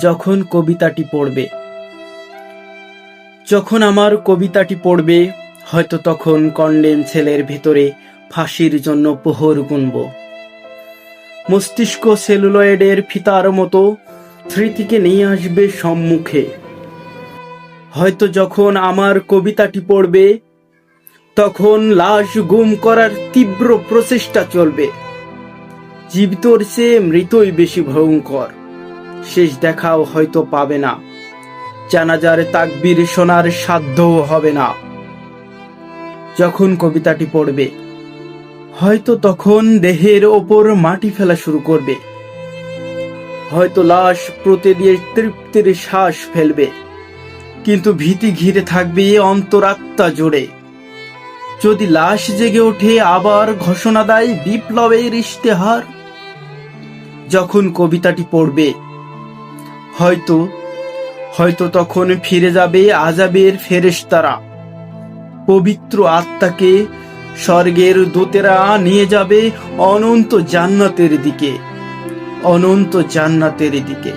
যখন কবিতাটি পড়বে, যখন আমার কবিতাটি পড়বে, হয়তো তখন কন্ডেম ছেলের ভেতরে ফাঁসির জন্য প্রহর গুনব। মস্তিষ্ক সেলুলয়েডের ফিতার মতো স্মৃতিকে নিয়ে আসবে সম্মুখে। হয়তো যখন আমার কবিতাটি পড়বে, তখন লাশ গুম করার তীব্র প্রচেষ্টা চলবে। জীবিতর চেয়ে মৃতই বেশি ভয়ঙ্কর। শেষ দেখাও হয়তো পাবে না, জানাজার তাকবীর শোনার সাধ্যও হবে না। যখন কবিতাটি পড়বে, হয়তো তখন দেহের ওপর মাটি ফেলা শুরু করবে। হয়তো লাশ প্রতি দিয়ে তৃপ্তির শ্বাস ফেলবে, কিন্তু ভীতি ঘিরে থাকবে অন্তরাত্মা জুড়ে। যদি লাশ জেগে ওঠে, আবার ঘোষণা দেয় বিপ্লবের ইশতেহার। যখন কবিতাটি পড়বে, হয়তো হয়তো তখন ফিরে যাবে আযাবের ফেরেশতারা। পবিত্র আত্মাকে স্বর্গের দূতেরা নিয়ে যাবে অনন্ত জান্নাতের দিকে, অনন্ত জান্নাতের দিকে।